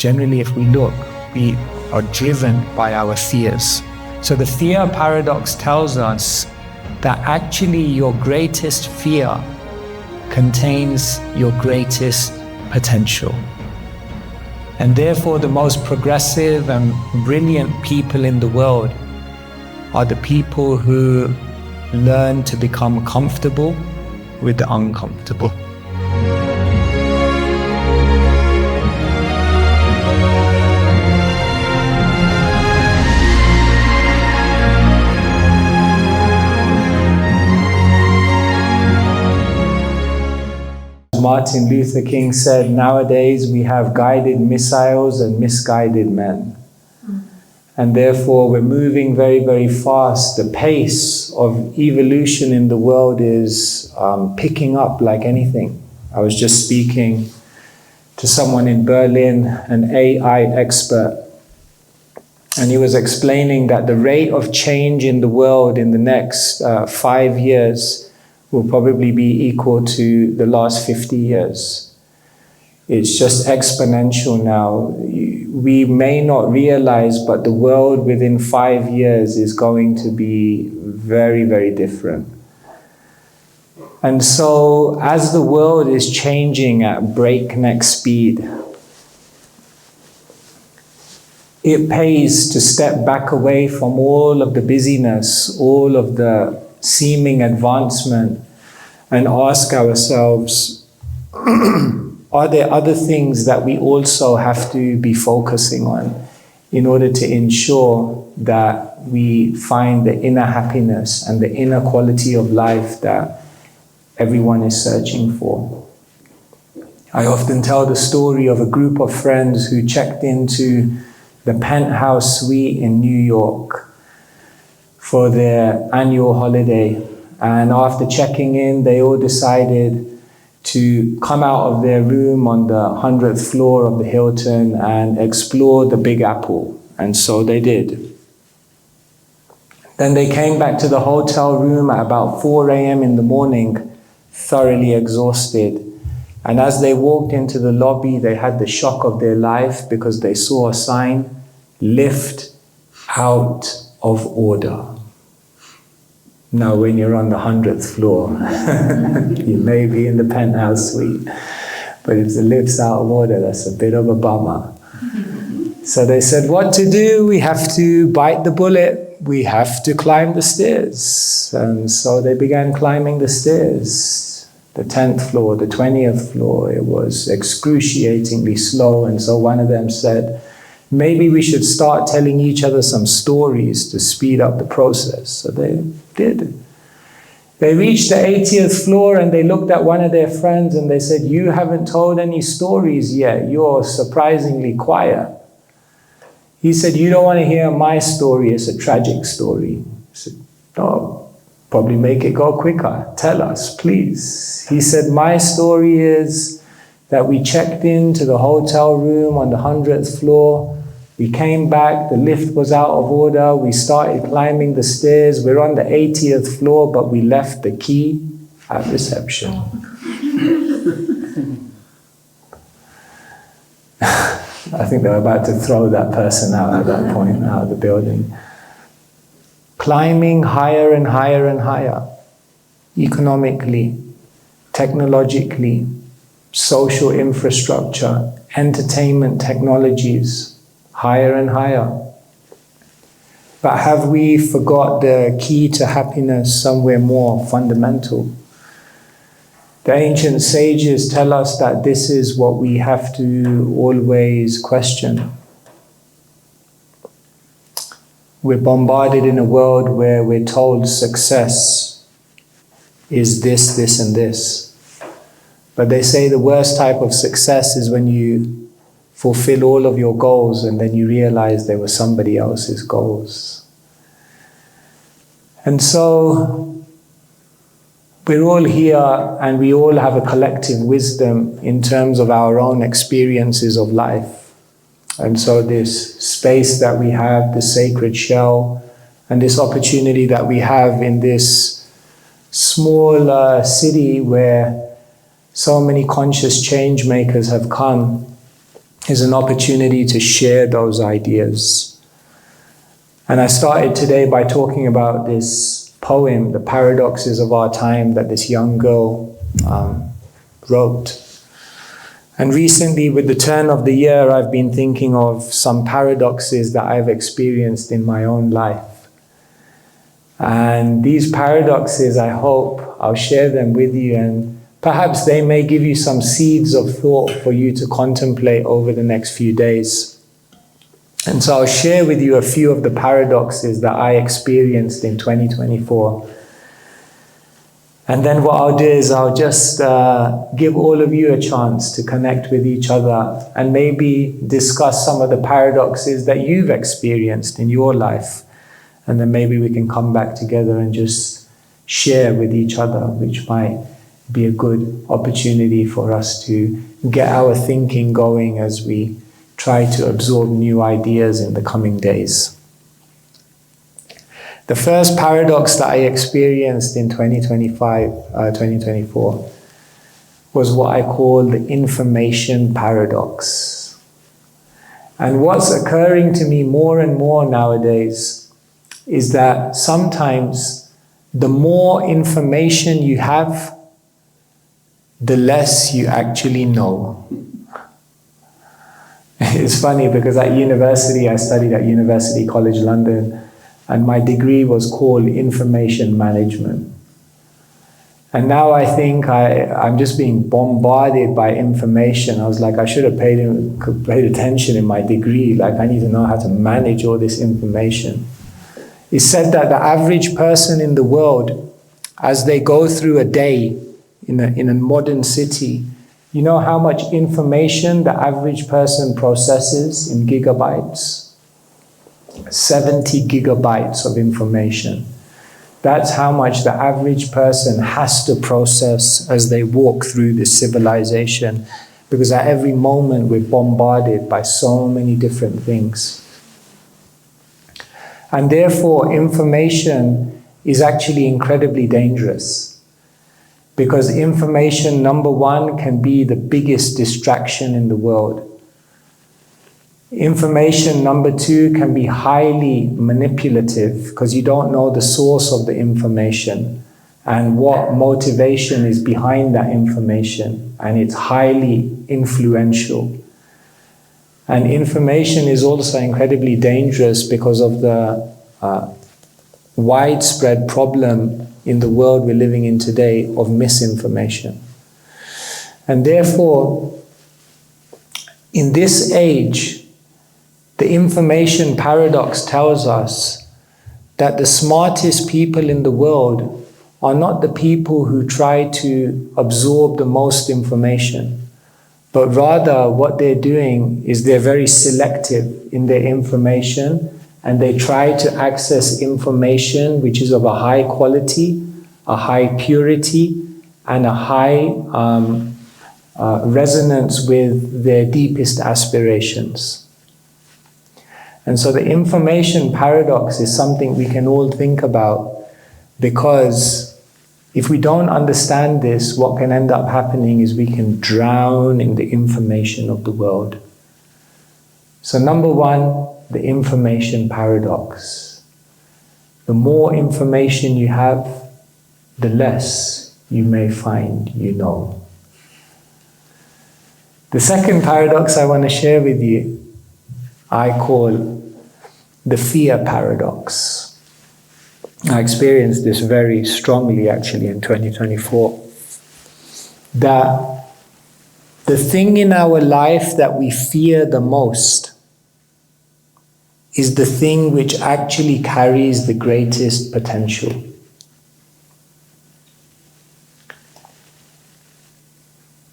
generally if we look, we are driven by our fears. So the fear paradox tells us that actually your greatest fear contains your greatest potential. And therefore the most progressive and brilliant people in the world are the people who learn to become comfortable with the uncomfortable. Martin Luther King said, nowadays we have guided missiles and misguided men. And therefore we're moving very, very fast. The pace of evolution in the world is picking up like anything. I was just speaking to someone in Berlin, an AI expert, and he was explaining that the rate of change in the world in the next 5 years will probably be equal to the last 50 years. It's just exponential now. We may not realize, but the world within 5 years is going to be very, very different. And so, as the world is changing at breakneck speed, it pays to step back away from all of the busyness, all of the seeming advancement, and ask ourselves, are there other things that we also have to be focusing on in order to ensure that we find the inner happiness and the inner quality of life that everyone is searching for? I often tell the story of a group of friends who checked into the penthouse suite in New York for their annual holiday. And after checking in, they all decided to come out of their room on the 100th floor of the Hilton and explore the Big Apple. And so they did. Then they came back to the hotel room at about 4 a.m. in the morning, thoroughly exhausted. And as they walked into the lobby, they had the shock of their life because they saw a sign, lift out of order. Now, when you're on the 100th floor, you may be in the penthouse suite, but if the lift's out of order, that's a bit of a bummer. So they said, what to do? We have to bite the bullet. We have to climb the stairs. And so they began climbing the stairs. The 10th floor, the 20th floor, it was excruciatingly slow. And so one of them said, maybe we should start telling each other some stories to speed up the process. So they did. They reached the 80th floor and they looked at one of their friends and they said, you haven't told any stories yet. You're surprisingly quiet. He said, you don't want to hear my story. It's a tragic story. I said, no, probably make it go quicker. Tell us, please. He said, my story is that we checked into the hotel room on the 100th floor. We came back, the lift was out of order, we started climbing the stairs, we're on the 80th floor, but we left the key at reception. I think they were about to throw that person out at that point, out of the building. Climbing higher and higher and higher, economically, technologically, social infrastructure, entertainment technologies, higher and higher. But have we forgot the key to happiness somewhere more fundamental? The ancient sages tell us that this is what we have to always question. We're bombarded in a world where we're told success is this, this, and this. But they say the worst type of success is when you fulfill all of your goals and then you realize they were somebody else's goals. And so we're all here and we all have a collective wisdom in terms of our own experiences of life. And so this space that we have, the sacred shell, and this opportunity that we have in this small city where so many conscious change makers have come, is an opportunity to share those ideas. And I started today by talking about this poem, The Paradoxes of Our Time, that this young girl wrote. And recently, with the turn of the year, I've been thinking of some paradoxes that I've experienced in my own life. And these paradoxes, I hope I'll share them with you, and perhaps they may give you some seeds of thought for you to contemplate over the next few days. And so I'll share with you a few of the paradoxes that I experienced in 2024. And then what I'll do is I'll just give all of you a chance to connect with each other and maybe discuss some of the paradoxes that you've experienced in your life. And then maybe we can come back together and just share with each other, which might be a good opportunity for us to get our thinking going as we try to absorb new ideas in the coming days. The first paradox that I experienced in 2024 was what I call the information paradox. And what's occurring to me more and more nowadays is that sometimes the more information you have, the less you actually know. It's funny because at university, I studied at University College London, and my degree was called Information Management. And now I think I'm just being bombarded by information. I was like, I should have paid attention in my degree. Like, I need to know how to manage all this information. It's said that the average person in the world, as they go through a day in a modern city, you know how much information the average person processes in gigabytes? 70 gigabytes of information. That's how much the average person has to process as they walk through this civilization, because at every moment we're bombarded by so many different things. And therefore, information is actually incredibly dangerous, because information, number one, can be the biggest distraction in the world. Information, number two, can be highly manipulative because you don't know the source of the information and what motivation is behind that information, and it's highly influential. And information is also incredibly dangerous because of the widespread problem in the world we're living in today of misinformation. And therefore, in this age, the information paradox tells us that the smartest people in the world are not the people who try to absorb the most information, but rather what they're doing is they're very selective in their information, and they try to access information which is of a high quality, a high purity, and a high resonance with their deepest aspirations. And so the information paradox is something we can all think about, because if we don't understand this, what can end up happening is we can drown in the information of the world. So number one, the information paradox. The more information you have, the less you may find you know. The second paradox I want to share with you, I call the fear paradox. I experienced this very strongly actually in 2024. That the thing in our life that we fear the most is the thing which actually carries the greatest potential.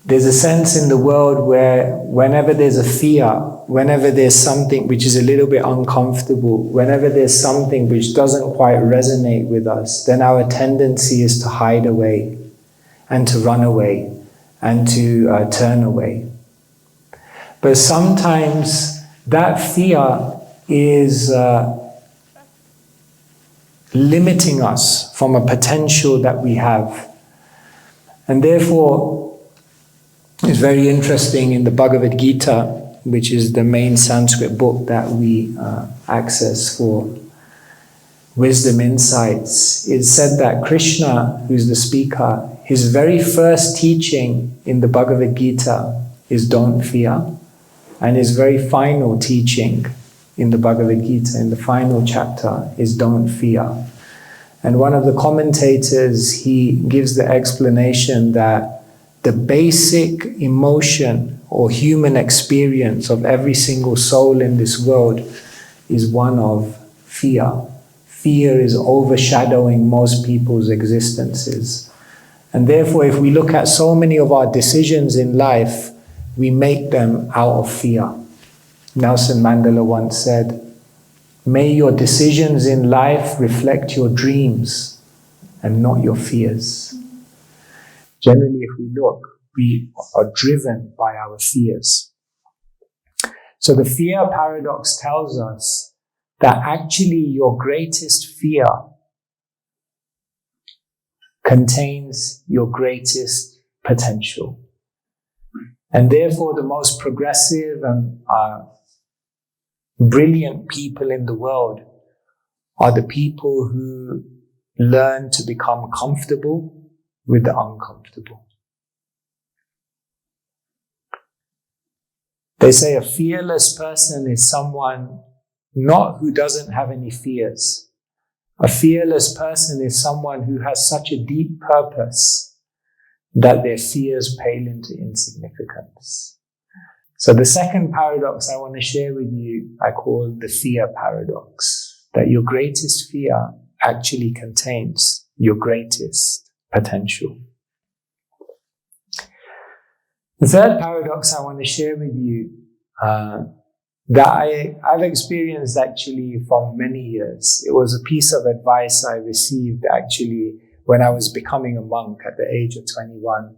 There's a sense in the world where whenever there's a fear, whenever there's something which is a little bit uncomfortable, whenever there's something which doesn't quite resonate with us, then our tendency is to hide away and to run away and to turn away. But sometimes that fear is limiting us from a potential that we have. And therefore, it's very interesting in the Bhagavad Gita, which is the main Sanskrit book that we access for wisdom insights, it said that Krishna, who's the speaker, his very first teaching in the Bhagavad Gita is don't fear, and his very final teaching in the Bhagavad Gita, in the final chapter, is don't fear. And one of the commentators, he gives the explanation that the basic emotion or human experience of every single soul in this world is one of fear. Fear is overshadowing most people's existences. And therefore, if we look at so many of our decisions in life, we make them out of fear. Nelson Mandela once said, "May your decisions in life reflect your dreams and not your fears." Generally, if we look, we are driven by our fears. So the fear paradox tells us that actually your greatest fear contains your greatest potential. And therefore, the most progressive and brilliant people in the world are the people who learn to become comfortable with the uncomfortable. They say a fearless person is someone not who doesn't have any fears. A fearless person is someone who has such a deep purpose that their fears pale into insignificance. So the second paradox I want to share with you, I call the fear paradox, that your greatest fear actually contains your greatest potential. The third paradox I want to share with you that I've experienced actually for many years. It was a piece of advice I received actually when I was becoming a monk at the age of 21.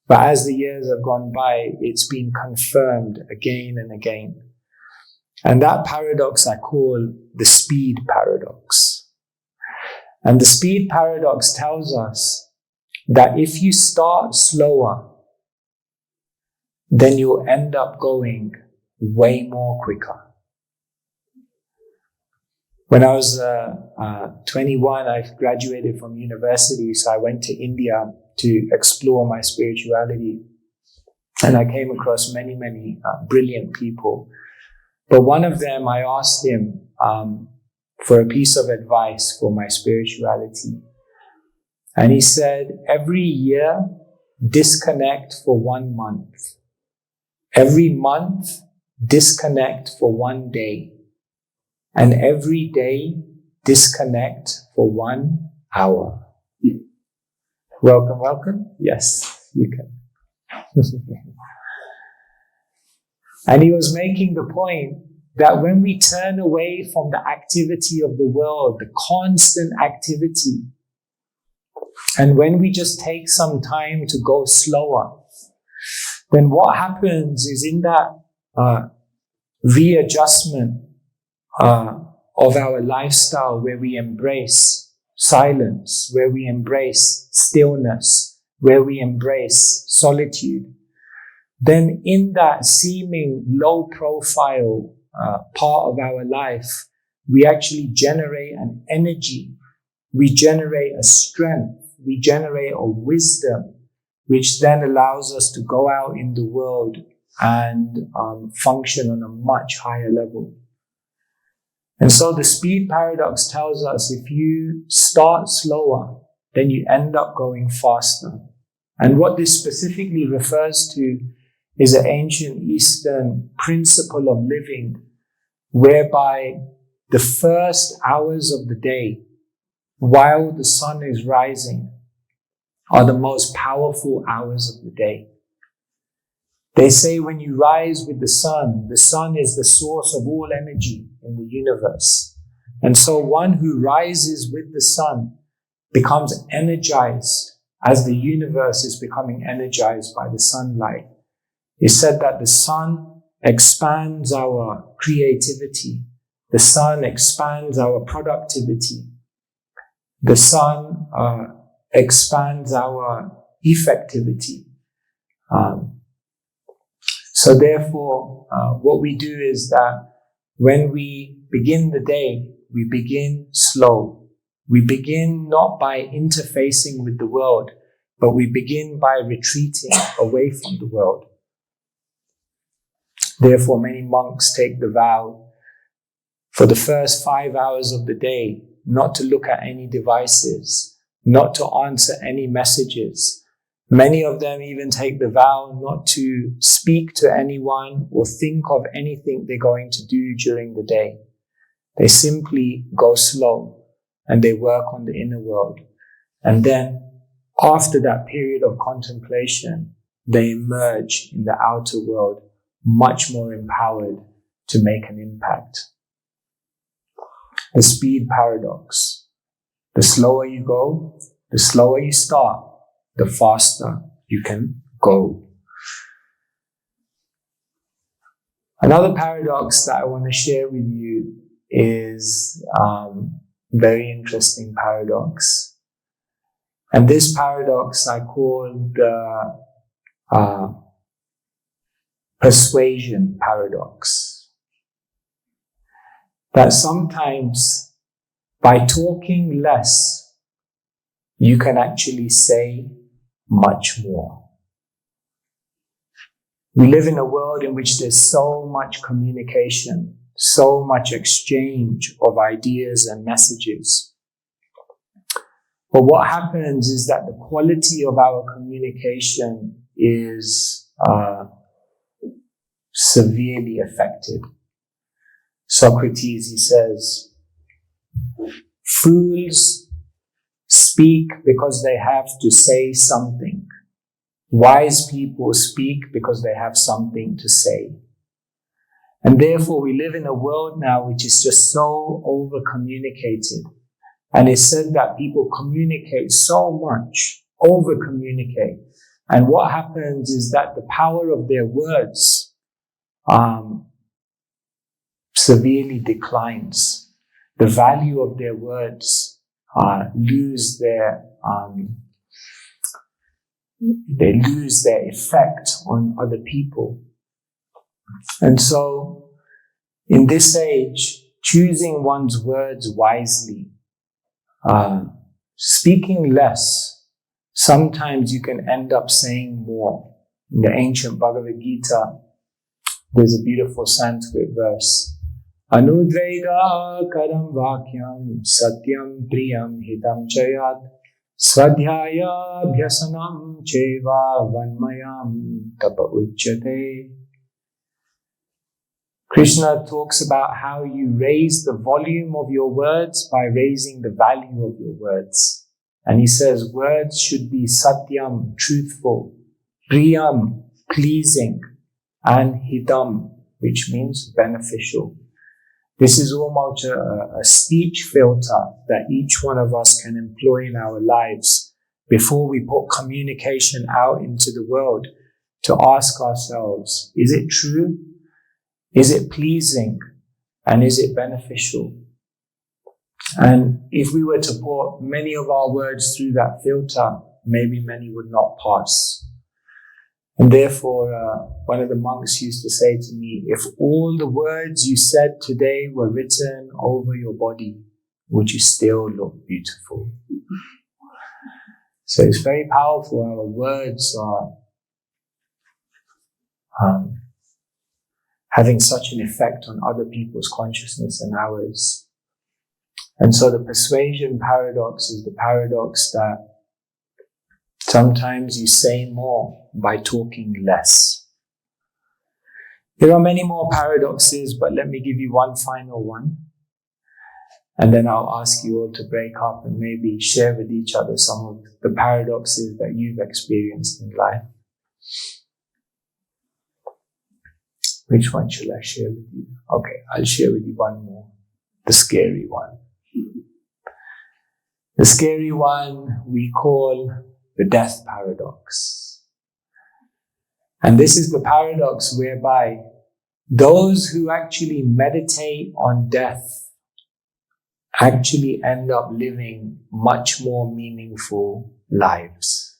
But as the years have gone by, it's been confirmed again and again. And that paradox I call the speed paradox. And the speed paradox tells us that if you start slower, then you'll end up going way more quicker. When I was 21, I graduated from university, so I went to India to explore my spirituality. And I came across many, many brilliant people. But one of them, I asked him for a piece of advice for my spirituality. And he said, every year, disconnect for 1 month. Every month, disconnect for 1 day. And every day, disconnect for 1 hour. Welcome, welcome. Yes, you can. And he was making the point that when we turn away from the activity of the world, the constant activity, and when we just take some time to go slower, then what happens is in that readjustment of our lifestyle, where we embrace silence, where we embrace stillness, where we embrace solitude, then in that seeming low profile part of our life, we actually generate an energy, we generate a strength, we generate a wisdom, which then allows us to go out in the world and function on a much higher level. And so the speed paradox tells us if you start slower, then you end up going faster. And what this specifically refers to is an ancient Eastern principle of living, whereby the first hours of the day, while the sun is rising, are the most powerful hours of the day. They say when you rise with the sun is the source of all energy in the universe. And so one who rises with the sun becomes energized as the universe is becoming energized by the sunlight. It's said that the sun expands our creativity. The sun expands our productivity. The sun expands our effectivity. So therefore, what we do is that when we begin the day, we begin slow. We begin not by interfacing with the world, but we begin by retreating away from the world. Therefore, many monks take the vow for the first 5 hours of the day not to look at any devices, not to answer any messages. Many of them even take the vow not to speak to anyone or think of anything they're going to do during the day. They simply go slow and they work on the inner world. And then after that period of contemplation, they emerge in the outer world much more empowered to make an impact. The speed paradox. The slower you go, the slower you start, the faster you can go. Another paradox that I want to share with you is very interesting paradox. And this paradox I call the Persuasion Paradox. That sometimes by talking less, you can actually say much more. We live in a world in which there's so much communication, so much exchange of ideas and messages. But what happens is that the quality of our communication is severely affected. Socrates, he says, fools speak because they have to say something. Wise people speak because they have something to say. And therefore we live in a world now which is just so over-communicated. And it's said that people communicate so much, over-communicate. And what happens is that the power of their words severely declines. The value of their words lose their effect on other people. And so, in this age, choosing one's words wisely, speaking less, sometimes you can end up saying more. In the ancient Bhagavad Gita, there's a beautiful Sanskrit verse. Anudvega karam vakyam satyam priyam hitam chayat swadhyaya bhyasanam cheva vanmayam tapa uchyate. Krishna talks about how you raise the volume of your words by raising the value of your words. And he says words should be satyam, truthful, priyam, pleasing, and hitam, which means beneficial. This is almost a speech filter that each one of us can employ in our lives before we put communication out into the world, to ask ourselves, is it true? Is it pleasing? And is it beneficial? And if we were to put many of our words through that filter, maybe many would not pass. And therefore, one of the monks used to say to me, if all the words you said today were written over your body, would you still look beautiful? So it's very powerful. Our words are having such an effect on other people's consciousness and ours. And so the persuasion paradox is the paradox that sometimes you say more by talking less. There are many more paradoxes, but let me give you one final one. And then I'll ask you all to break up and maybe share with each other some of the paradoxes that you've experienced in life. Which one shall I share with you? Okay, I'll share with you one more. The scary one. The scary one we call the death paradox. And this is the paradox whereby those who actually meditate on death actually end up living much more meaningful lives.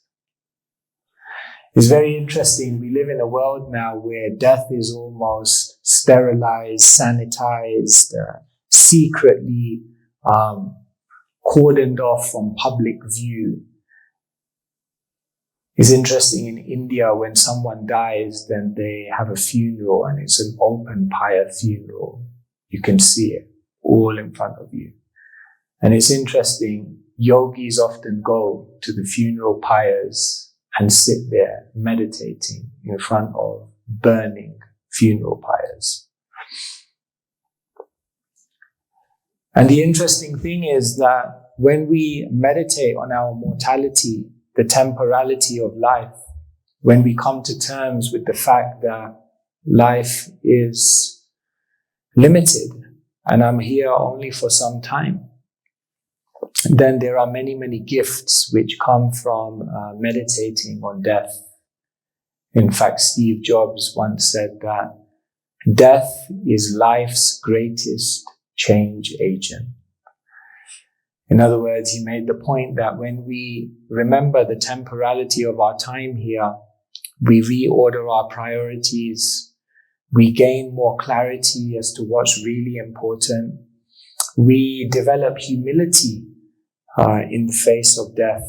It's very interesting. We live in a world now where death is almost sterilized, sanitized, secretly cordoned off from public view. It's interesting, in India, when someone dies, then they have a funeral, and it's an open pyre funeral. You can see it all in front of you. And it's interesting, yogis often go to the funeral pyres and sit there meditating in front of burning funeral pyres. And the interesting thing is that when we meditate on our mortality, the temporality of life, when we come to terms with the fact that life is limited and I'm here only for some time, then there are many, many gifts which come from meditating on death. In fact, Steve Jobs once said that death is life's greatest change agent. In other words, he made the point that when we remember the temporality of our time here, we reorder our priorities, we gain more clarity as to what's really important, we develop humility in the face of death,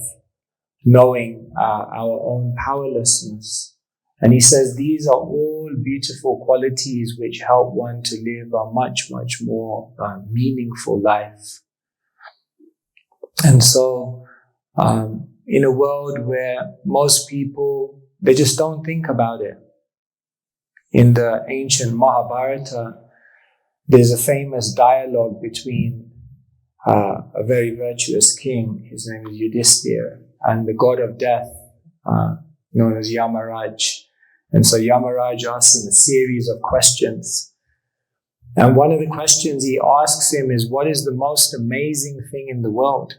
knowing our own powerlessness. And he says these are all beautiful qualities which help one to live a much, much more meaningful life. And so, in a world where most people, they just don't think about it. In the ancient Mahabharata, there's a famous dialogue between a very virtuous king, his name is Yudhisthira, and the god of death, known as Yamaraj. And so Yamaraj asks him a series of questions. And one of the questions he asks him is, what is the most amazing thing in the world?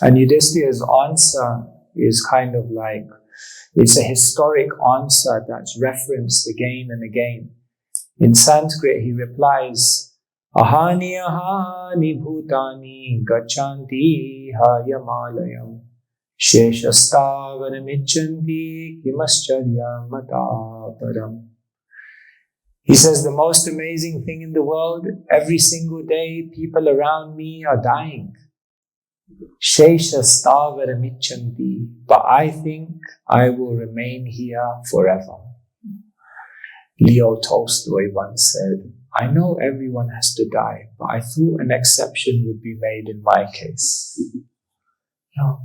And Yudhisthira's answer is kind of like, it's a historic answer that's referenced again and again. In Sanskrit, he replies, Ahani ahani bhutani gachanti hayamalayam sheshastavanamichanti kimascharya mataparam. He says, the most amazing thing in the world, every single day, people around me are dying. Sheshastavanamichanti, but I think I will remain here forever. Leo Tolstoy once said, I know everyone has to die, but I thought an exception would be made in my case. No.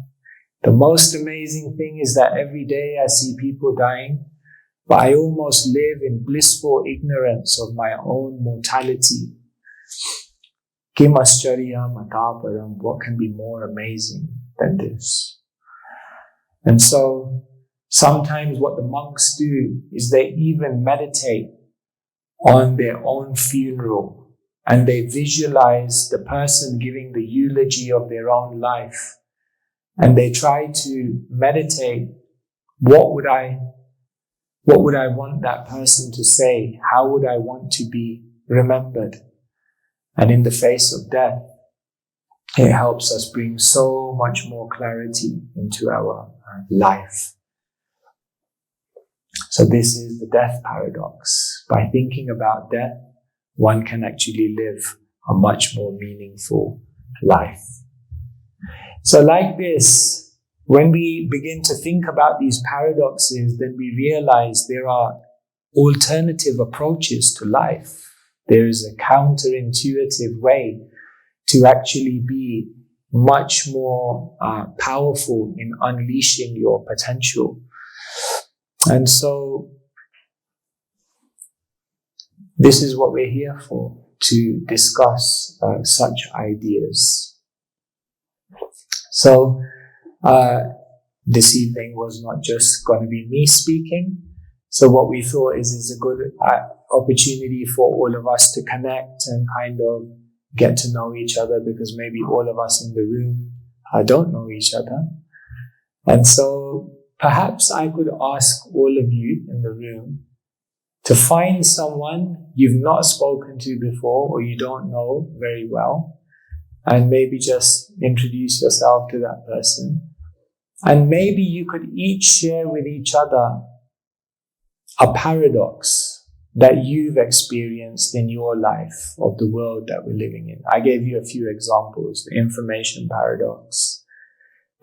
The most amazing thing is that every day I see people dying, but I almost live in blissful ignorance of my own mortality. Kimascharya mataparam, what can be more amazing than this? And so, sometimes what the monks do is they even meditate on their own funeral, and they visualize the person giving the eulogy of their own life, and they try to meditate, what would I want that person to say? How would I want to be remembered? And in the face of death, it helps us bring so much more clarity into our life. So this is the death paradox. By thinking about death, one can actually live a much more meaningful life. So like this, when we begin to think about these paradoxes, then we realize there are alternative approaches to life. There is a counterintuitive way to actually be much more powerful in unleashing your potential. And so this is what we're here for, to discuss such ideas. So this evening was not just going to be me speaking. So what we thought is a good opportunity for all of us to connect and kind of get to know each other, because maybe all of us in the room don't know each other. And so perhaps I could ask all of you in the room to find someone you've not spoken to before or you don't know very well, and maybe just introduce yourself to that person. And maybe you could each share with each other a paradox that you've experienced in your life of the world that we're living in. I gave you a few examples: the information paradox,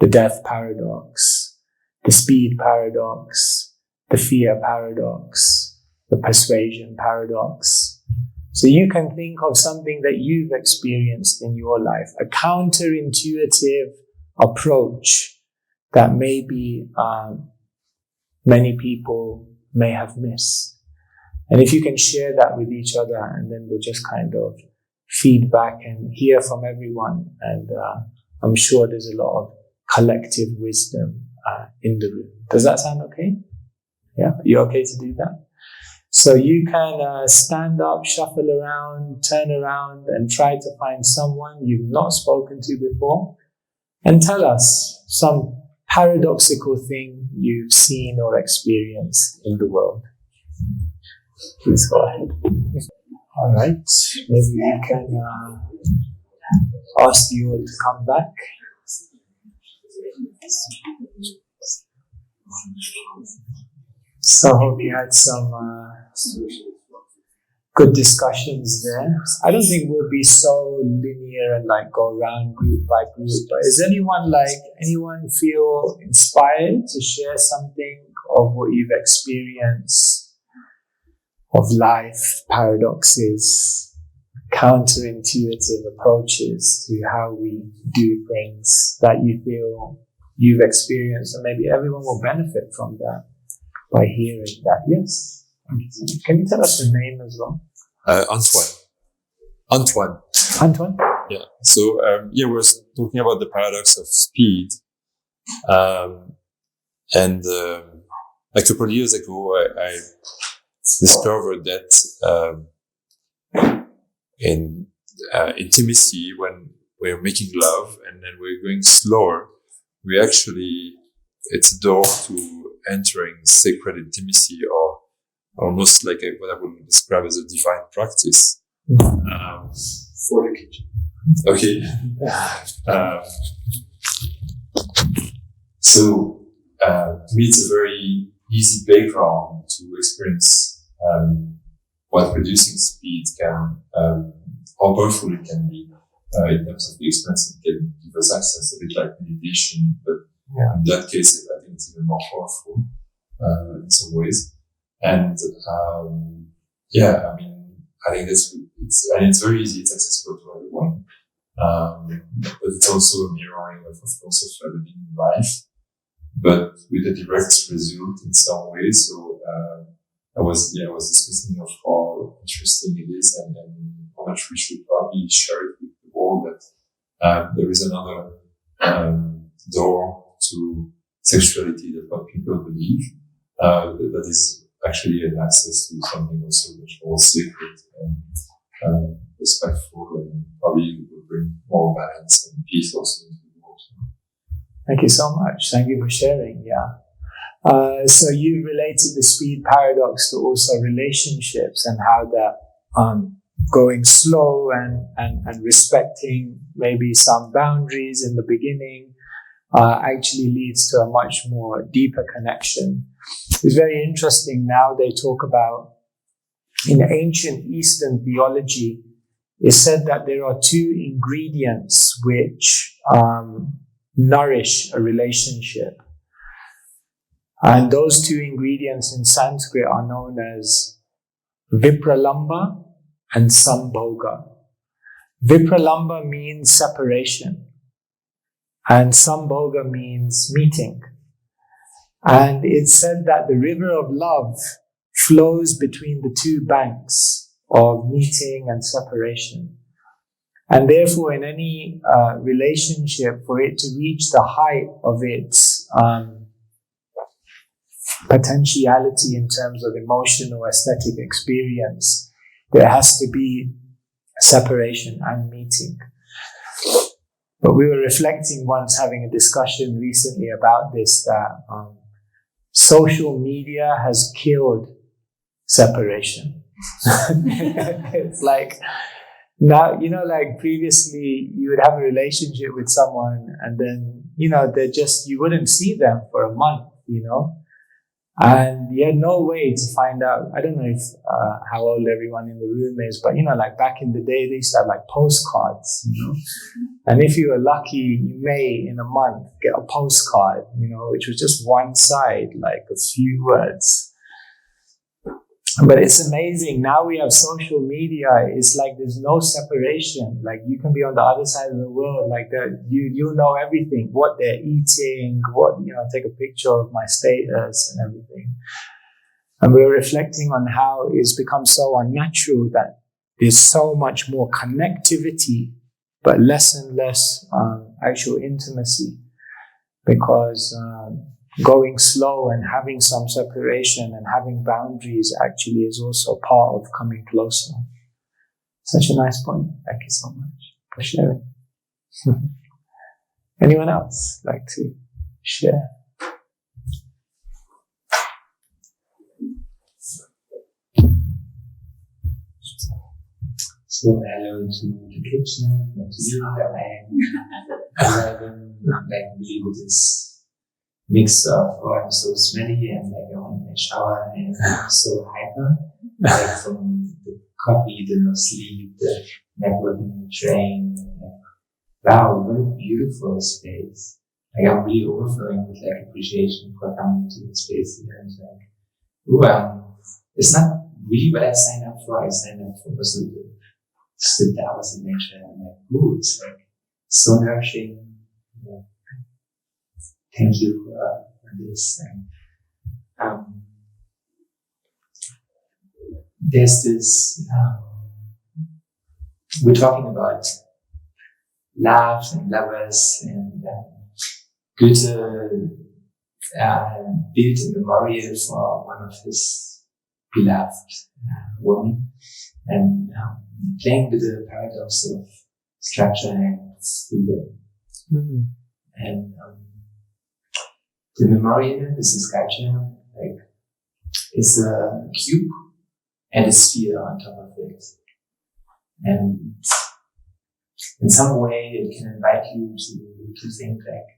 the death paradox, the speed paradox, the fear paradox, the persuasion paradox. So you can think of something that you've experienced in your life, a counterintuitive approach that maybe many people may have missed. And if you can share that with each other, and then we'll just kind of feedback and hear from everyone. And I'm sure there's a lot of collective wisdom in the room. Does that sound okay? Yeah? You okay to do that? So you can stand up, shuffle around, turn around, and try to find someone you've not spoken to before, and tell us some paradoxical thing you've seen or experienced in the world. Please go ahead. All right. Maybe we can ask you all to come back. So I hope you had some good discussions there. I don't think we'll be so linear and like go around group by group, but is anyone feel inspired to share something of what you've experienced of life, paradoxes, counterintuitive approaches to how we do things that you feel you've experienced, and maybe everyone will benefit from that by hearing that? Yes. Can you tell us the name as well? Antoine? Yeah. So, we're talking about the paradox of speed. And a couple of years ago, I discovered that in intimacy, when we're making love and then we're going slower, it's a door to entering sacred intimacy, or almost like what I would describe as a divine practice. For the kitchen. Okay. So, to me, it's a very easy playground to experience what reducing speed can, how powerful it can be in terms of the experience. It can give us access, a bit like meditation, but in that case, I think it's even more powerful in some ways. And I think it's very easy. It's accessible to everyone, but it's also a mirroring of course, of living life, but with a direct result in some way. So I was discussing of how interesting it is, and how much we should probably share it with the world. That there is another door to sexuality that what people believe that is actually an access to something also much more sacred and respectful, and probably will bring more balance and peace also into the world. Thank you so much. Thank you for sharing. Yeah. So you related the speed paradox to also relationships, and how that going slow and respecting maybe some boundaries in the beginning actually leads to a much more deeper connection. It's very interesting now they talk about, in ancient Eastern theology, it's said that there are two ingredients which nourish a relationship. And those two ingredients in Sanskrit are known as Vipralamba and Sambhoga. Vipralamba means separation, and Sambhoga means meeting. And it's said that the river of love flows between the two banks of meeting and separation. And therefore, in any relationship, for it to reach the height of its potentiality in terms of emotional, aesthetic experience, there has to be separation and meeting. But we were reflecting once, having a discussion recently about this, that social media has killed separation. It's like Now, like previously you would have a relationship with someone and then, you wouldn't see them for a month, and you had no way to find out. I don't know if how old everyone in the room is, but like back in the day, they used to have like postcards, and if you were lucky, you may in a month get a postcard, which was just one side, like a few words. But it's amazing. Now we have social media. It's like there's no separation. Like you can be on the other side of the world, like that. You know everything, what they're eating, take a picture of my status and everything. And we're reflecting on how it's become so unnatural that there's so much more connectivity, but less and less actual intimacy, because going slow and having some separation and having boundaries actually is also part of coming closer. Such a nice point. Thank you so much for sharing. Anyone else like to share? So hello to the kitchen and to you. I'm really with this mix of, I'm so smelly and like I want my shower and I'm so hyper, like from the coffee, the no sleep, the networking in the train. Wow, what a beautiful space. Like I'm really overflowing with like appreciation for coming into the space here and like, it's not really what I signed up for. I signed up for also the Davos in nature and I'm like, it's like so nourishing. Thank you for this. There's this, we're talking about love and lovers, and Goethe built a memorial for one of his beloved women, and playing with the paradox of structure and freedom. Mm-hmm. And the memorial, this sculpture, like, is a cube and a sphere on top of it. And in some way, it can invite you to think like,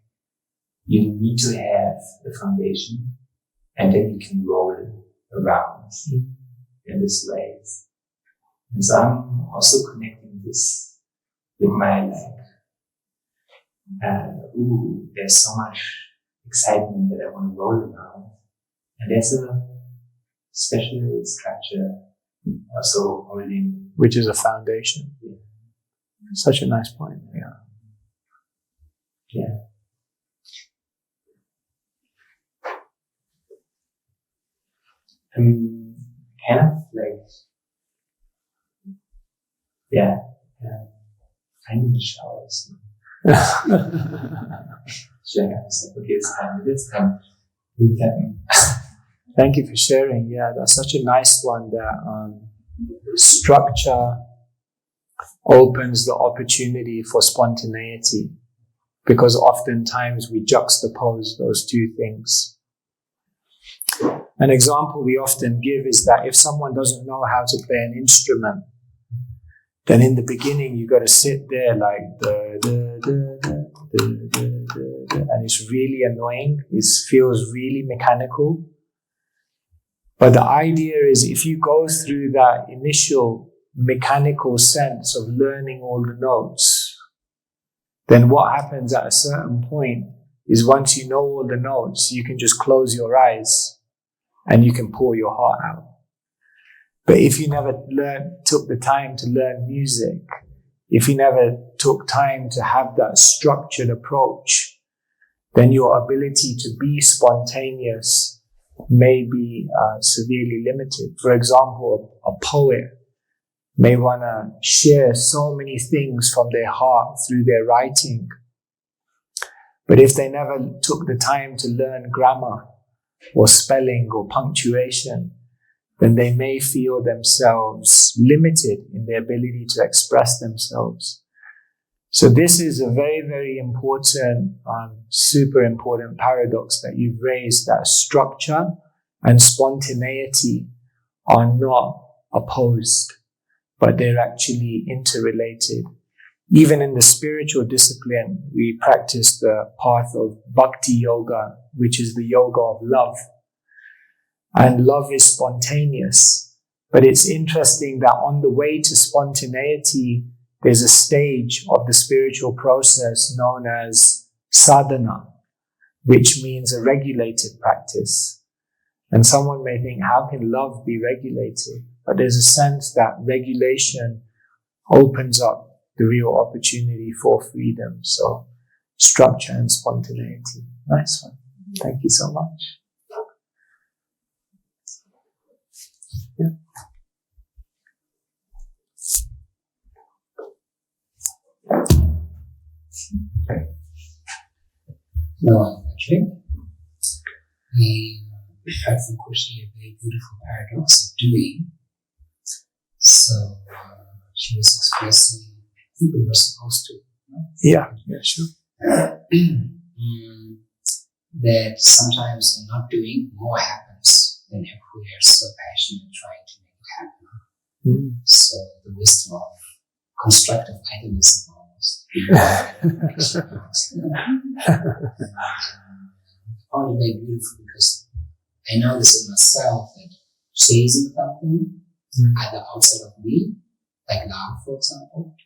you need to have a foundation and then you can roll around in this way. And so I'm also connecting this with my there's so much excitement that I want to roll around. And there's a special structure also holding. Which is a foundation. Yeah. Such a nice point, yeah. Yeah. Kind of like, finding the showers. Thank you for sharing. Yeah, that's such a nice one. That structure opens the opportunity for spontaneity, because oftentimes we juxtapose those two things. An example we often give is that if someone doesn't know how to play an instrument, then in the beginning you got to sit there like and it's really annoying. It feels really mechanical. But the idea is, if you go through that initial mechanical sense of learning all the notes, then what happens at a certain point is, once you know all the notes, you can just close your eyes and you can pour your heart out. But if you never took the time to learn music, if you never took time to have that structured approach, then your ability to be spontaneous may be severely limited. For example, a poet may want to share so many things from their heart through their writing. But if they never took the time to learn grammar or spelling or punctuation, then they may feel themselves limited in their ability to express themselves. So this is a very, very important, super important paradox that you've raised, that structure and spontaneity are not opposed. but they're actually interrelated. Even in the spiritual discipline, we practice the path of bhakti yoga, which is the yoga of love. And love is spontaneous. But it's interesting that on the way to spontaneity, there's a stage of the spiritual process known as sadhana, which means a regulated practice. And someone may think, how can love be regulated? But there's a sense that regulation opens up the real opportunity for freedom. So, structure and spontaneity. Nice one. Thank you so much. Yeah. No, Patrick. We heard from Koshi a very beautiful paradox of doing. So, she was expressing, I think we were supposed to. No? Yeah, sure. That sometimes in not doing, more happens than if we are so passionate trying to make it happen. So the wisdom of constructive idealism almost. I found it very beautiful because I know this in myself that chasing something either outside of me, like love, for example,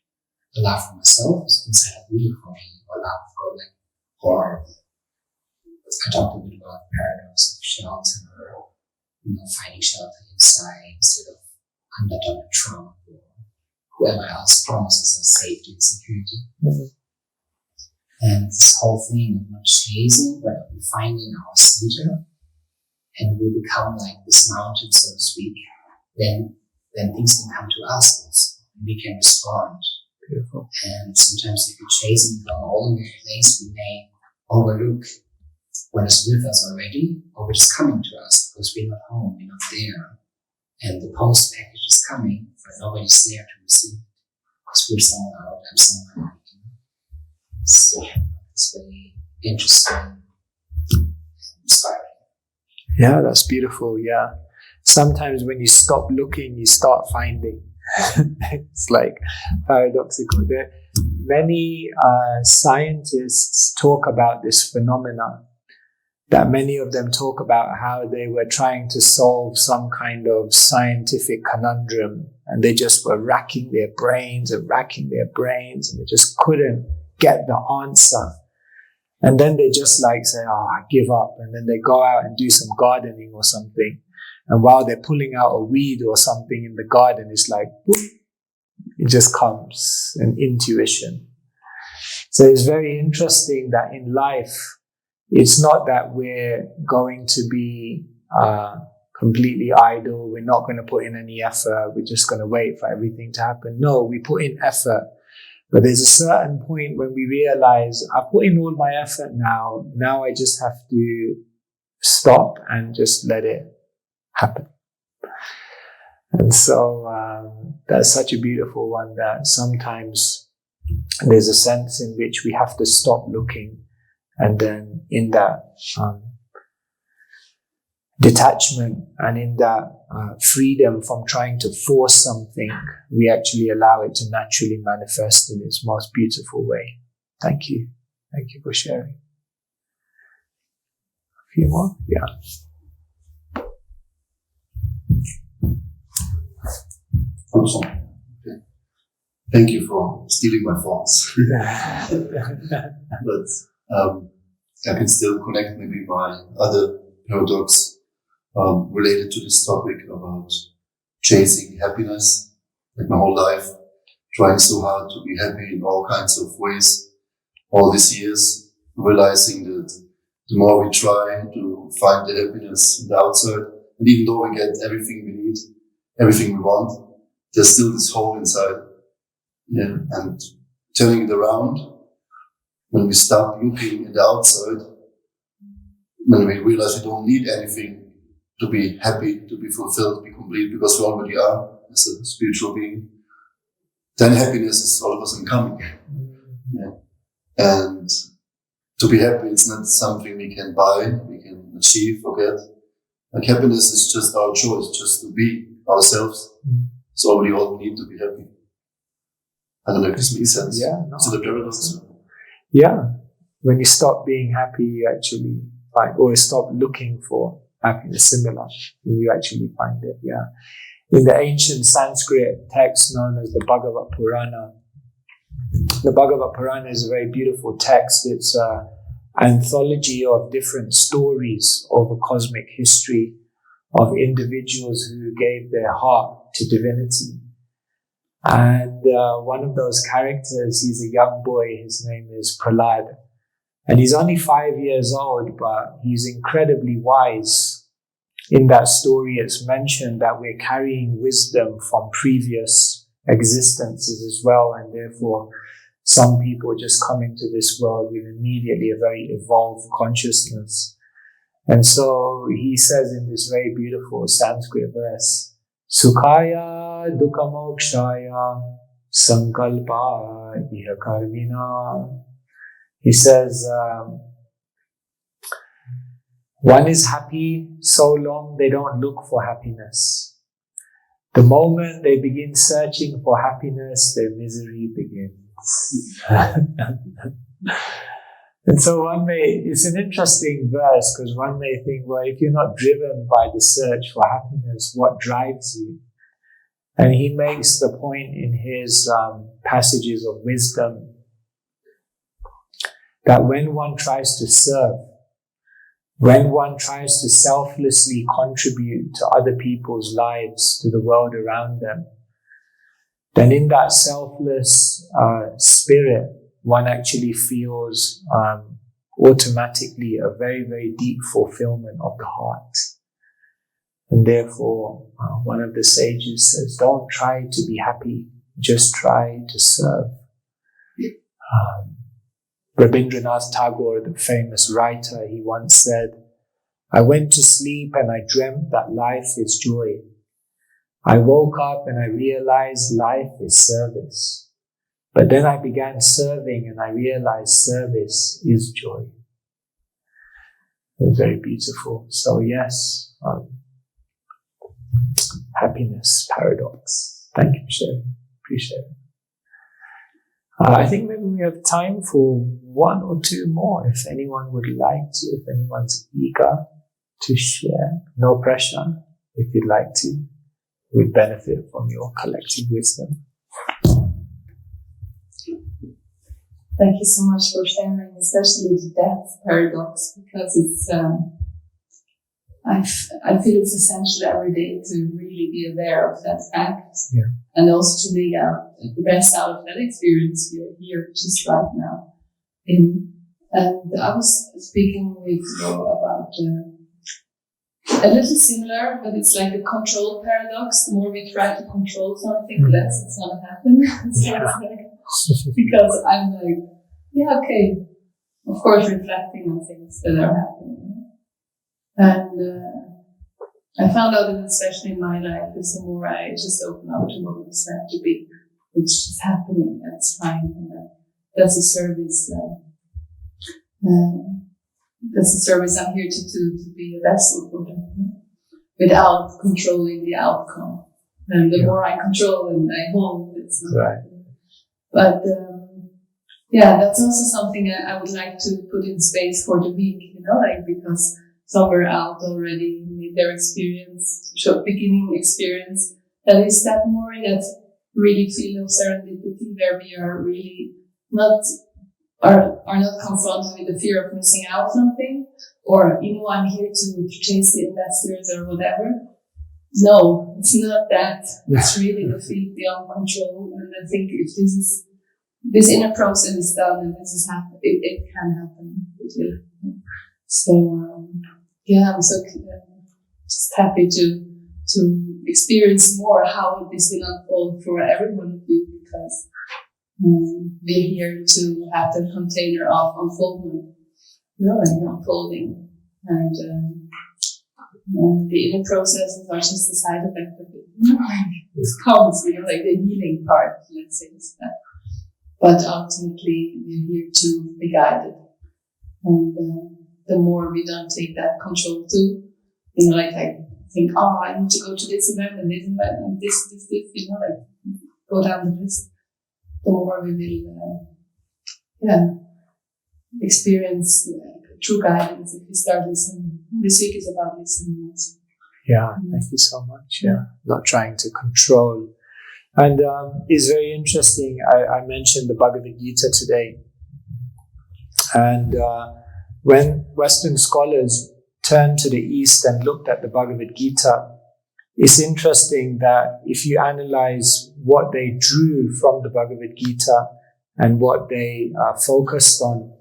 the love for myself is inside of me for me, or love for God, or I talked a bit about the paradox of shelter, finding shelter inside instead of under Donald Trump or whoever else promises us safety and security. And this whole thing of not chasing, but of finding our center, and we become like this mountain, so to speak, then things can come to us also, and we can respond. Beautiful. And sometimes if we're chasing from all over the place, we may overlook what is with us already, or what is coming to us, because we're not home, we're not there. And the post package is coming, but nobody's there to receive it, because we're somewhere out, I'm somewhere out. So it's very interesting and inspiring. Yeah, that's beautiful. Yeah. Sometimes when you stop looking, you start finding. It's like paradoxical. Many scientists talk about this phenomenon, that many of them talk about how they were trying to solve some kind of scientific conundrum, and they just were racking their brains, and they just couldn't get the answer. And then they just like say, I give up. And then they go out and do some gardening or something. And while they're pulling out a weed or something in the garden, it's like, whoop, it just comes, an intuition. So it's very interesting that in life, it's not that we're going to be completely idle. We're not going to put in any effort. We're just going to wait for everything to happen. No, we put in effort. But there's a certain point when we realize, I put in all my effort now. Now I just have to stop and just let it happen. And so that's such a beautiful one, that sometimes there's a sense in which we have to stop looking, and then in that detachment and in that freedom from trying to force something, we actually allow it to naturally manifest in its most beautiful way. Thank you. Thank you for sharing. A few more? Yeah. Awesome. Okay. Thank you for stealing my thoughts. But I can still connect maybe my other paradox related to this topic about chasing happiness. Like my whole life, trying so hard to be happy in all kinds of ways. All these years, realizing that the more we try to find the happiness in the outside, and even though we get everything we need, everything we want, there's still this hole inside. Yeah. And turning it around, when we stop looking at the outside, when we realize we don't need anything to be happy, to be fulfilled, to be complete, because we already are as a spiritual being, then happiness is all of a sudden coming. Yeah. And to be happy, it's not something we can buy, we can achieve or get. Like happiness is just our choice, just to be ourselves. So we all need to be happy. I don't know if this makes sense. Yeah, no. So the paradox. Yeah. When you stop being happy, you actually find, or stop looking for happiness, similar, and you actually find it. Yeah. In the ancient Sanskrit text known as the Bhagavad Purana, the Bhagavad Purana is a very beautiful text. It's an anthology of different stories of a cosmic history of individuals who gave their heart to divinity. And one of those characters, he's a young boy, his name is Prahlad. And he's only 5 years old, but he's incredibly wise. In that story, it's mentioned that we're carrying wisdom from previous existences as well, and therefore some people just come into this world with immediately a very evolved consciousness. And so he says in this very beautiful Sanskrit verse, Sukhaya Dukhamokshaya Sankalpa Iha Karmina. He says, one is happy so long they don't look for happiness. The moment they begin searching for happiness, their misery begins. And so it's an interesting verse because one may think, well, if you're not driven by the search for happiness, what drives you? And he makes the point in his passages of wisdom that when one tries to serve, when one tries to selflessly contribute to other people's lives, to the world around them, then in that selfless spirit, one actually feels automatically a very, very deep fulfillment of the heart. And therefore, one of the sages says, don't try to be happy, just try to serve. Rabindranath Tagore, the famous writer, he once said, I went to sleep and I dreamt that life is joy. I woke up and I realized life is service. But then I began serving and I realized service is joy. It's very beautiful. So yes, happiness paradox. Thank you for sharing. Appreciate it. I think maybe we have time for one or two more if anyone would like to, if anyone's eager to share. No pressure if you'd like to. We'd benefit from your collective wisdom. Thank you so much for sharing, especially the death paradox, because it's, I feel it's essential every day to really be aware of that fact. Yeah. And also to make the best out of that experience we are here just right now. And I was speaking with Lo about a little similar, but it's like the control paradox. The more we try to control something, the less it's going to happen. So Yeah. it's like, because I'm like, yeah, okay. Of course, reflecting on things that are happening. And I found out that especially in my life, the more I just open up to what it's meant to be, it's just happening, that's fine. And that's a service. That's a service I'm here to be a vessel for them, without controlling the outcome. And the more I control and I hold, it's not happening. But yeah, that's also something I would like to put in space for the week, like because some are out already made their experience, beginning experience. That is that more that really feel of serendipity, where we are really are not confronted with the fear of missing out something, or I'm here to chase the investors or whatever. No, it's not that. It's really the feel beyond control. And I think if this inner process is done and this is happen, it can happen. It will. So yeah, I'm so just happy to experience more how this will unfold for every one of you, because we're here to have the container of unfoldment, unfolding, and the inner processes are just a side effect of it. It comes, like the healing part, let's say that. But ultimately, we're here to be guided, and the more we don't take that control too, like think, oh, I need to go to this event and this event and this, like go down the list, the more we will, experience true guidance if we start listening. This week is about listening also. Yeah, thank you so much. Yeah, not trying to control. And it's very interesting. I mentioned the Bhagavad Gita today. And when Western scholars turned to the East and looked at the Bhagavad Gita, it's interesting that if you analyze what they drew from the Bhagavad Gita and what they focused on,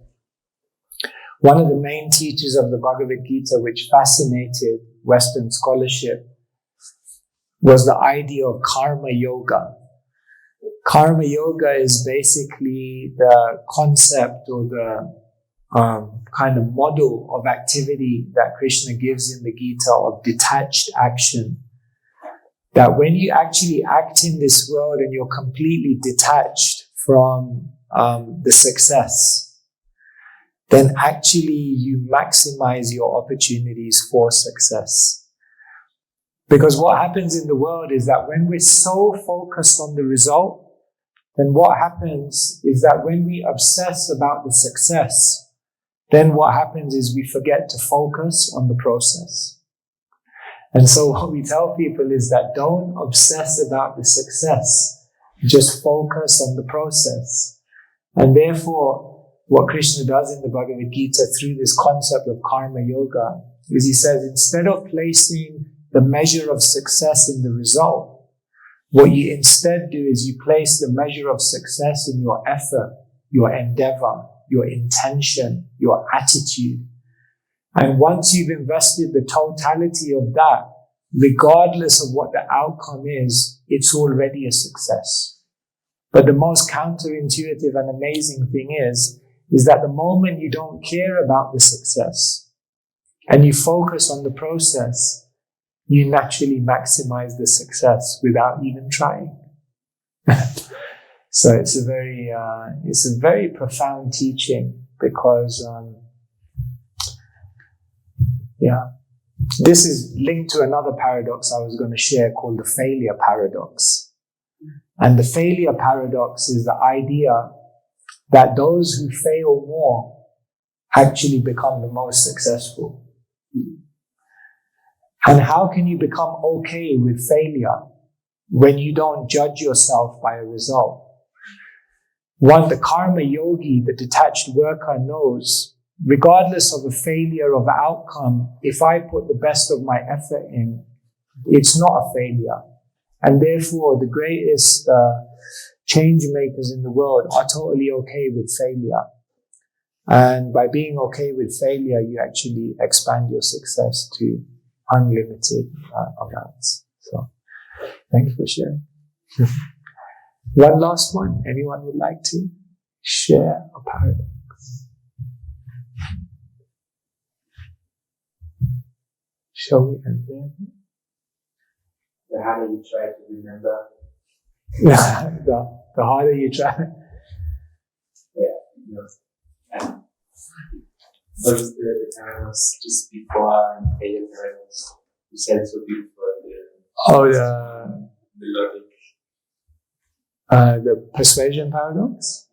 one of the main teachers of the Bhagavad Gita, which fascinated Western scholarship, was the idea of karma yoga. Karma yoga is basically the concept or the kind of model of activity that Krishna gives in the Gita of detached action. That when you actually act in this world and you're completely detached from the success, then actually you maximize your opportunities for success. Because what happens in the world is that when we're so focused on the result, then what happens is that when we obsess about the success, then what happens is we forget to focus on the process. And so what we tell people is that don't obsess about the success, just focus on the process. And therefore, what Krishna does in the Bhagavad Gita through this concept of karma yoga is he says, instead of placing the measure of success in the result, what you instead do is you place the measure of success in your effort, your endeavor, your intention, your attitude. And once you've invested the totality of that, regardless of what the outcome is, it's already a success. But the most counterintuitive and amazing thing is that the moment you don't care about the success and you focus on the process, you naturally maximize the success without even trying. So it's a very profound teaching because, this is linked to another paradox I was going to share called the failure paradox. And the failure paradox is the idea that those who fail more actually become the most successful. And how can you become okay with failure when you don't judge yourself by a result? One, the karma yogi, the detached worker, knows, regardless of a failure of outcome, if I put the best of my effort in, it's not a failure. And therefore, the greatest change makers in the world are totally okay with failure. And by being okay with failure, you actually expand your success to unlimited amounts. So, thank you for sharing. One last one. Anyone would like to share a paradox? Shall we end there? The harder you try to remember, the harder you try. What was the paradox just before and failure paradox? You said so beautiful. The persuasion paradox.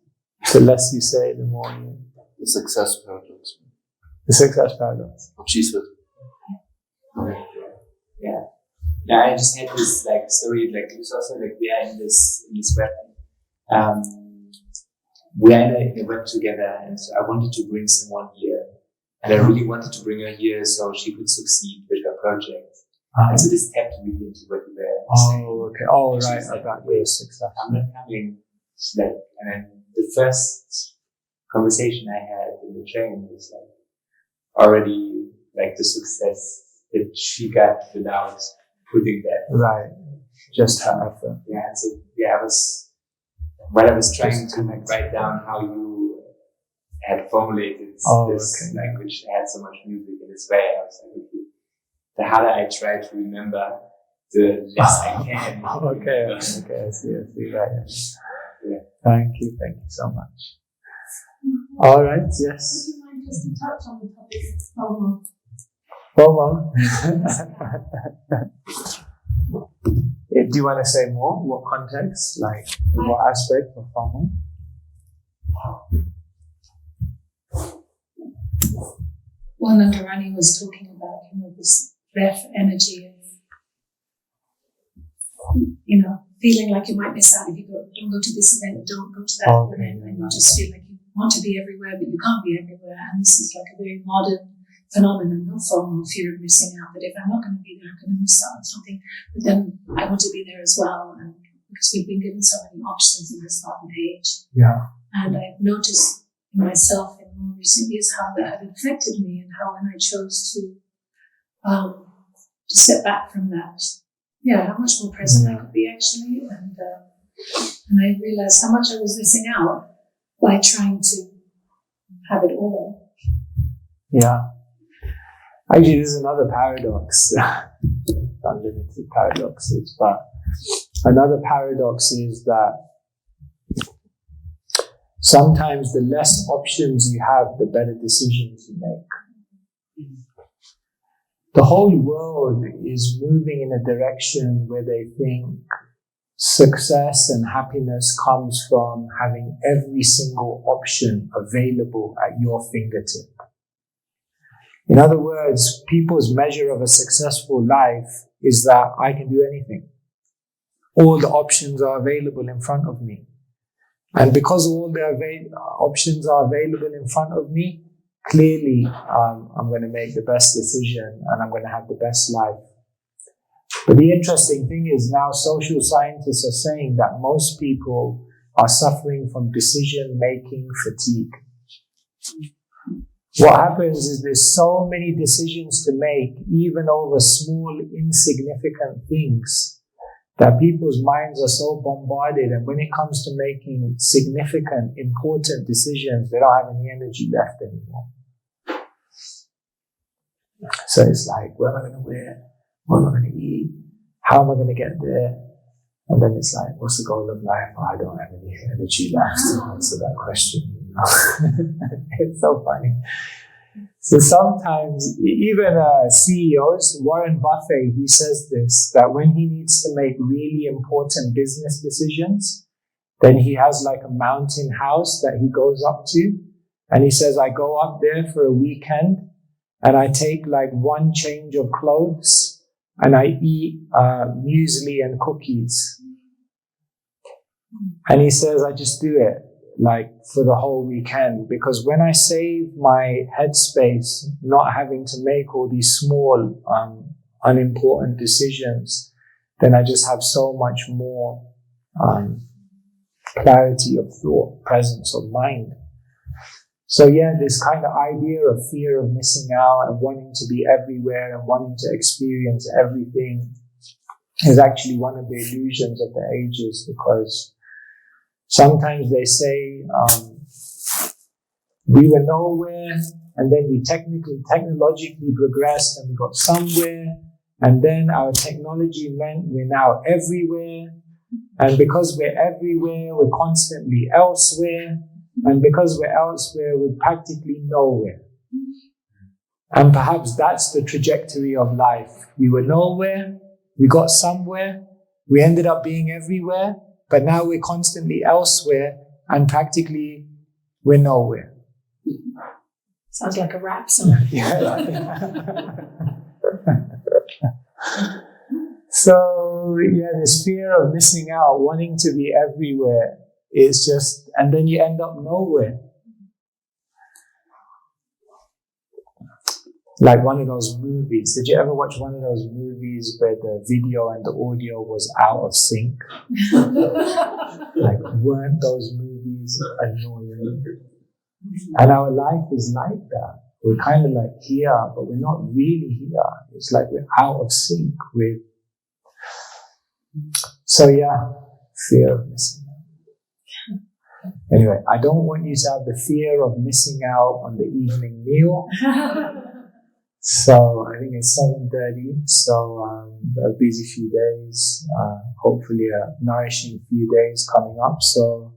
The less you say, the more you. The success paradox. The success paradox. Jesus. Yeah, I just had this story, it's also we are in this web. We are in a web together, and so I wanted to bring someone here, and I really wanted to bring her here so she could succeed with her project. And so this tapped really into what you were saying. Oh, okay. Oh, right. About your success. I'm not coming. And then the first conversation I had in the train was already the success that she got without putting that. Right. Just her effort. Yeah. So I was trying to write down how you had formulated this language that had so much music in this way. I was okay, the harder I try to remember, the less I can. Okay, I see, right. Yeah. Thank you so much. All right, yes. Would you mind just to touch on the topic of FOMO? FOMO. Do you want to say more? What context? Like, what aspect of FOMO? Well, Nandarani was talking about, this breath energy of, feeling like you might miss out if you don't go to this event, don't go to that event, and you just feel like you want to be everywhere, but you can't be everywhere. And this is like a very modern phenomenon of FOMO, fear of missing out, that if I'm not going to be there, I'm going to miss out on something. But then I want to be there as well, and because we've been given so many options in this modern age. Yeah. And I've noticed in myself in more recent years how that had affected me, and how when I chose to step back from that, how much more present I could be actually, and I realized how much I was missing out by trying to have it all. Yeah. Actually, this is another paradox. Unlimited paradoxes, but another paradox is that sometimes the less options you have, the better decisions you make. The whole world is moving in a direction where they think success and happiness comes from having every single option available at your fingertip. In other words, people's measure of a successful life is that I can do anything. All the options are available in front of me. And because all the options are available in front of me, clearly I'm going to make the best decision and I'm going to have the best life. But the interesting thing is now social scientists are saying that most people are suffering from decision-making fatigue. What happens is there's so many decisions to make, even over small, insignificant things, that people's minds are so bombarded, and when it comes to making significant, important decisions, they don't have any energy left anymore. So it's like, what am I going to wear? What am I going to eat? How am I going to get there? And then it's like, what's the goal of life? Oh, I don't have any energy left to answer that question. It's so funny. So sometimes, even CEOs, Warren Buffett, he says this, that when he needs to make really important business decisions, then he has like a mountain house that he goes up to. And he says, I go up there for a weekend and I take like one change of clothes and I eat muesli and cookies. And he says, I just do it like for the whole weekend, because when I save my headspace, not having to make all these small, unimportant decisions, then I just have so much more clarity of thought, presence of mind. So this kind of idea of fear of missing out and wanting to be everywhere and wanting to experience everything is actually one of the illusions of the ages, because sometimes they say we were nowhere and then we technologically progressed and we got somewhere, and then our technology meant we're now everywhere, and because we're everywhere we're constantly elsewhere, and because we're elsewhere we're practically nowhere. And perhaps that's the trajectory of life. We were nowhere, we got somewhere, we ended up being everywhere, but now we're constantly elsewhere and practically we're nowhere. Sounds like a rap song. So, this fear of missing out, wanting to be everywhere, is just, and then you end up nowhere. Like one of those movies. Did you ever watch one of those movies where the video and the audio was out of sync? Like, weren't those movies annoying? And our life is like that. We're kind of like here, but we're not really here. It's like we're out of sync with. So fear of missing out. Anyway, I don't want you to have the fear of missing out on the evening meal. So I think it's 7:30. So a busy few days. Hopefully a nourishing few days coming up. So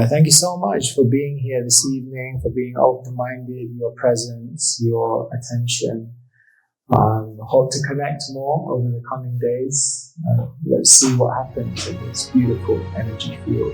thank you so much for being here this evening, for being open-minded, your presence, your attention. Hope to connect more over the coming days. Let's see what happens in this beautiful energy field.